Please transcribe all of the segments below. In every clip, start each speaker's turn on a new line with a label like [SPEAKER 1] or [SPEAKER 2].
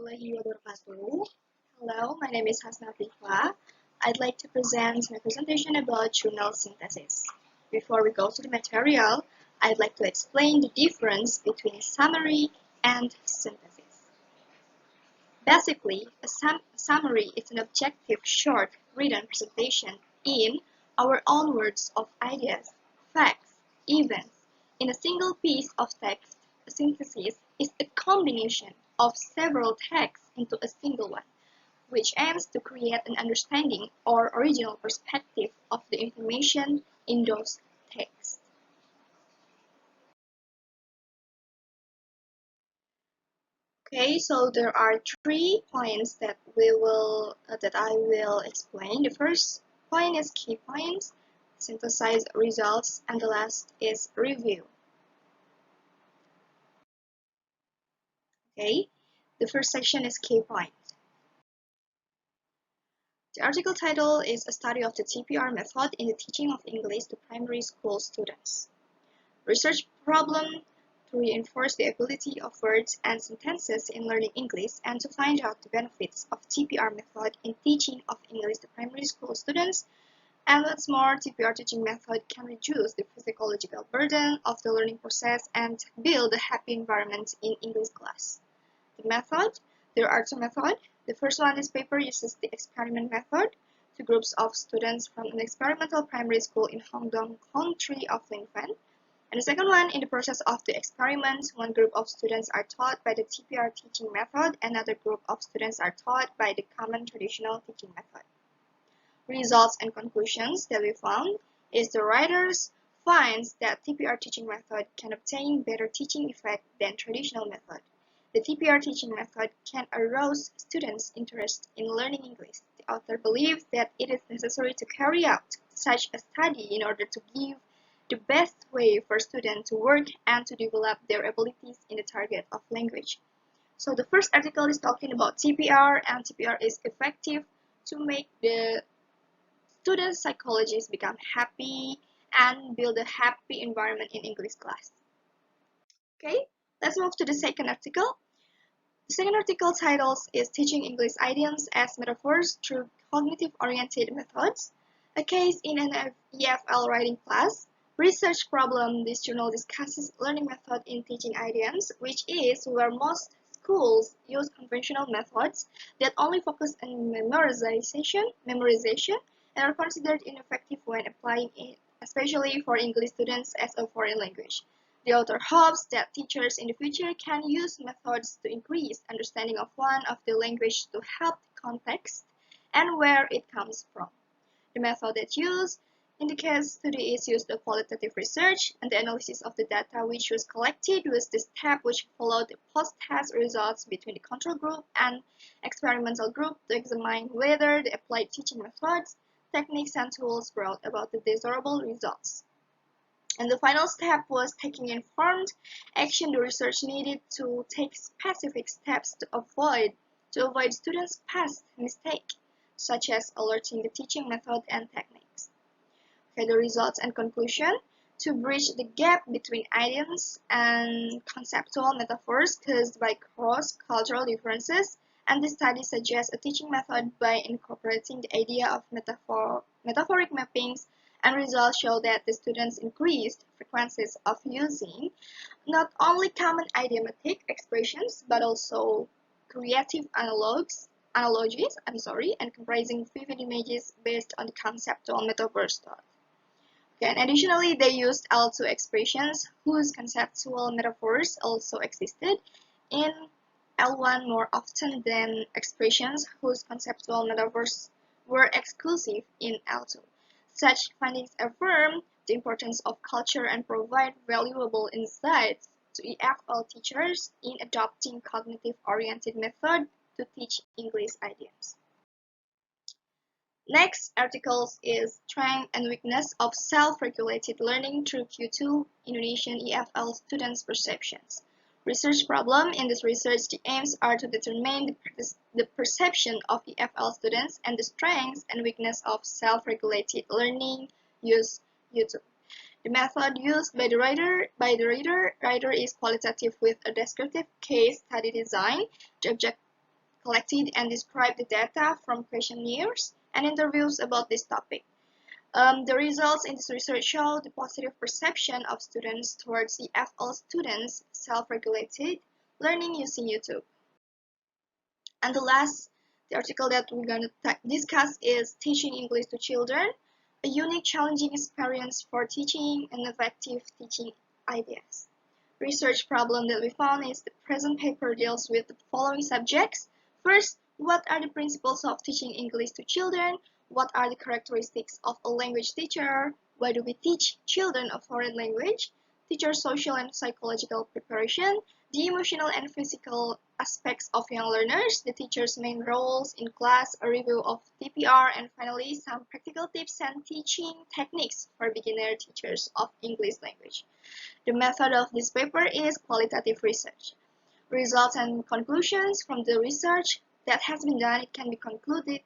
[SPEAKER 1] warahmatullahi wabarakatuh. Hello, my name is Hasna Afifah. I'd like to present my presentation about journal synthesis. Before we go to the material, I'd like to explain the difference between summary and synthesis. Basically, a summary is an objective, short, written presentation in our own words of ideas, facts, events, in a single piece of text. A synthesis is a combination of several texts into a single one, which aims to create an understanding or original perspective of the information in those texts. Okay, so there are 3 points that I will explain. The first point is key points, synthesize results, and the last is review. Okay, the first section is key points. The article title is a study of the TPR method in the teaching of English to primary school students. Research problem to reinforce the ability of words and sentences in learning English and to find out the benefits of TPR method in teaching of English to primary school students. And what's more, TPR teaching method can reduce the psychological burden of the learning process and build a happy environment in English class. The method, there are 2 methods. The first one is paper uses the experiment method. 2 groups of students from an experimental primary school in Hongdong country of Linfen. And the second one, in the process of the experiment, 1 group of students are taught by the TPR teaching method, another group of students are taught by the common traditional teaching method. Results and conclusions that we found is the writers finds that TPR teaching method can obtain better teaching effect than traditional method. The TPR teaching method can arouse students' interest in learning English. The author believes that it is necessary to carry out such a study in order to give the best way for students to work and to develop their abilities in the target of language. So the first article is talking about TPR, and TPR is effective to make the students' psychologists become happy and build a happy environment in English class. Okay, let's move to the second article. The second article title is Teaching English Idioms as Metaphors Through Cognitive-Oriented Methods, a case in an EFL writing class. Research problem, this journal discusses learning method in teaching idioms, which is where most schools use conventional methods that only focus on memorization, and are considered ineffective when applying it, especially for English students as a foreign language. The author hopes that teachers in the future can use methods to increase understanding of one of the language to help the context and where it comes from. The method that used in the case study is used the qualitative research, and the analysis of the data which was collected was the step which followed the post-test results between the control group and experimental group to examine whether the applied teaching methods, techniques, and tools brought about the desirable results. And the final step was taking informed action. The research needed to take specific steps to avoid students' past mistakes, such as alerting the teaching method and techniques. Okay, the results and conclusion. To bridge the gap between idioms and conceptual metaphors caused by cross-cultural differences, and this study suggests a teaching method by incorporating the idea of metaphoric mappings, and results show that the students increased frequencies of using not only common idiomatic expressions but also creative analogies, and comprising vivid images based on the conceptual metaphors thought. Okay, and additionally, they used L2 expressions whose conceptual metaphors also existed in L1 more often than expressions whose conceptual metaphors were exclusive in L2. Such findings affirm the importance of culture and provide valuable insights to EFL teachers in adopting cognitive-oriented methods to teach English idioms. Next article is Strength and Weakness of Self-Regulated Learning through Q2 Indonesian EFL Students' Perceptions. Research problem. In this research, the aims are to determine the perception of EFL students and the strengths and weakness of self-regulated learning use YouTube. The method used by the writer is qualitative with a descriptive case study design. The collected and described the data from questionnaires and interviews about this topic. The results in this research show the positive perception of students towards the FL students self-regulated learning using YouTube. And the article that we're going to discuss is Teaching English to Children, a unique challenging experience for teaching and effective teaching ideas. Research problem that we found is the present paper deals with the following subjects. First, what are the principles of teaching English to children? What are the characteristics of a language teacher? Why do we teach children a foreign language? Teacher social and psychological preparation, the emotional and physical aspects of young learners, the teacher's main roles in class, a review of TPR, and finally some practical tips and teaching techniques for beginner teachers of English language. The method of this paper is qualitative research. Results and conclusions from the research that has been done, it can be concluded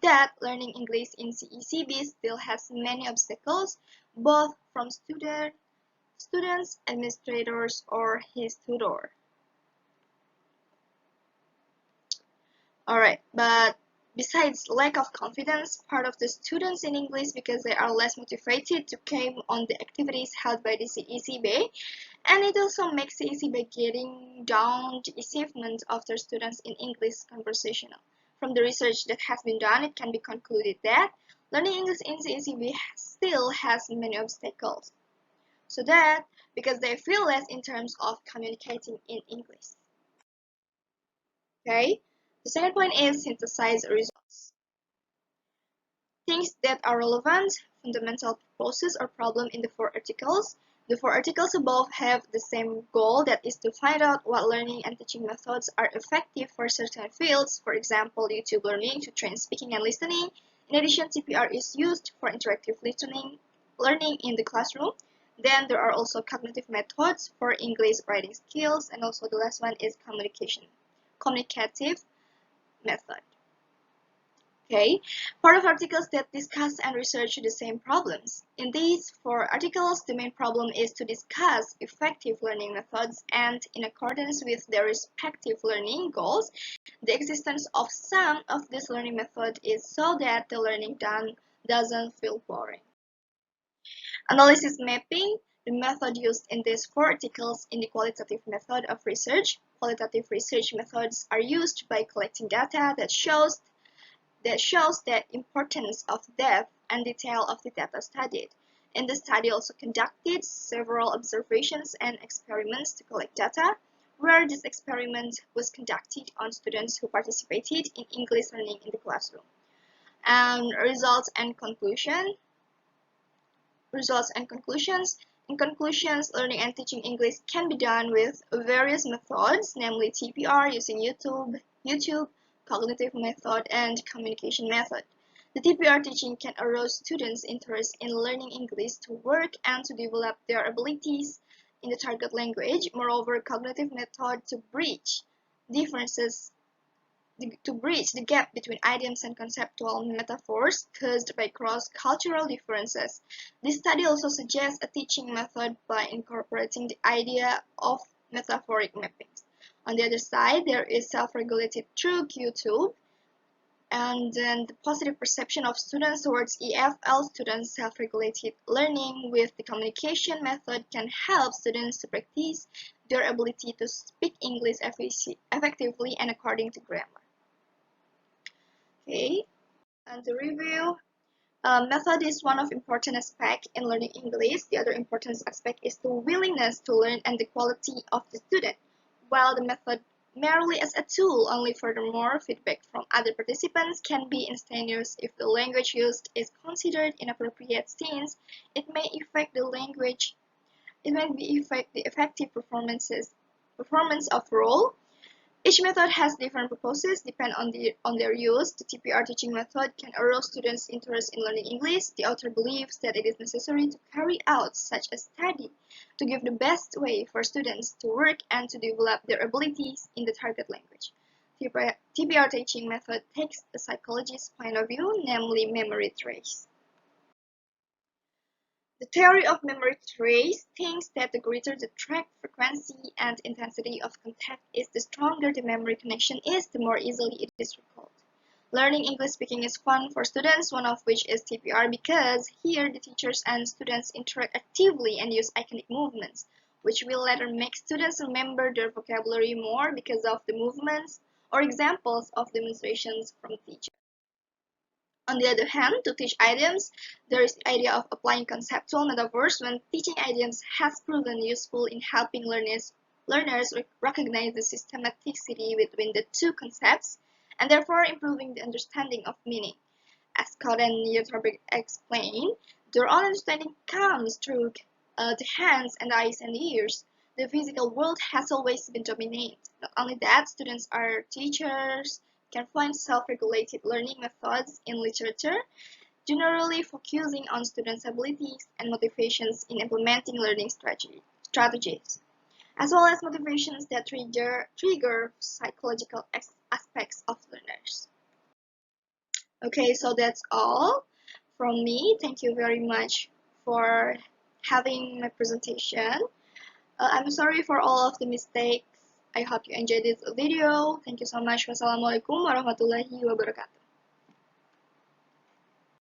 [SPEAKER 1] that learning English in CECB still has many obstacles, both from students, administrators, or his tutor. Alright, but besides lack of confidence, part of the students in English because they are less motivated to come on the activities held by the CECB, and it also makes CECB getting down the achievement of their students in English conversational. From the research that has been done, it can be concluded that learning English in CECB still has many obstacles. So that because they feel less in terms of communicating in English. Okay, the second point is synthesize results. Things that are relevant, fundamental purposes or problem in the four articles. The four articles above have the same goal, that is to find out what learning and teaching methods are effective for certain fields, for example, YouTube learning to train speaking and listening. In addition, TPR is used for interactive learning in the classroom. Then there are also cognitive methods for English writing skills, and also the last one is communicative method. Okay, part of articles that discuss and research the same problems. In these four articles, the main problem is to discuss effective learning methods, and in accordance with their respective learning goals, the existence of some of this learning method is so that the learning done doesn't feel boring. Analysis mapping, the method used in these four articles in the qualitative method of research. Qualitative research methods are used by collecting data that shows the importance of depth and detail of the data studied. In the study also conducted several observations and experiments to collect data, where this experiment was conducted on students who participated in English learning in the classroom. And results and conclusions. In conclusions, learning and teaching English can be done with various methods, namely TPR using YouTube, cognitive method, and communication method. The TPR teaching can arouse students' interest in learning English to work and to develop their abilities in the target language. Moreover, cognitive method to bridge the gap between idioms and conceptual metaphors caused by cross-cultural differences. This study also suggests a teaching method by incorporating the idea of metaphoric mappings. On the other side, there is self-regulated through YouTube, and then the positive perception of students towards EFL students self-regulated learning with the communication method can help students to practice their ability to speak English effectively and according to grammar. Okay, and the review. Method is one of important aspect in learning English. The other important aspect is the willingness to learn and the quality of the student. While the method merely as a tool, only furthermore feedback from other participants can be instantaneous if the language used is considered inappropriate, since it may affect the effective performance of role. Each method has different purposes depending on their use. The TPR teaching method can arouse students' interest in learning English. The author believes that it is necessary to carry out such a study to give the best way for students to work and to develop their abilities in the target language. TPR teaching method takes a psychologist's point of view, namely memory trace. The theory of memory trace thinks that the greater the track frequency and intensity of contact is, the stronger the memory connection is, the more easily it is recalled. Learning English speaking is fun for students, one of which is TPR, because here the teachers and students interact actively and use iconic movements, which will later make students remember their vocabulary more because of the movements or examples of demonstrations from teachers. On the other hand, to teach idioms, there is the idea of applying conceptual metaphors when teaching idioms has proven useful in helping learners recognize the systematicity between the two concepts and therefore improving the understanding of meaning. As Scott and Youtube explain, their own understanding comes through the hands and eyes and ears. The physical world has always been dominant. Not only that, students or teachers can find self-regulated learning methods in literature, generally focusing on students' abilities and motivations in implementing learning strategies, as well as motivations that trigger psychological aspects of learners. Okay, so that's all from me. Thank you very much for having my presentation. I'm sorry for all of the mistakes. I hope you enjoyed this video. Thank you so much. Wassalamualaikum warahmatullahi wabarakatuh.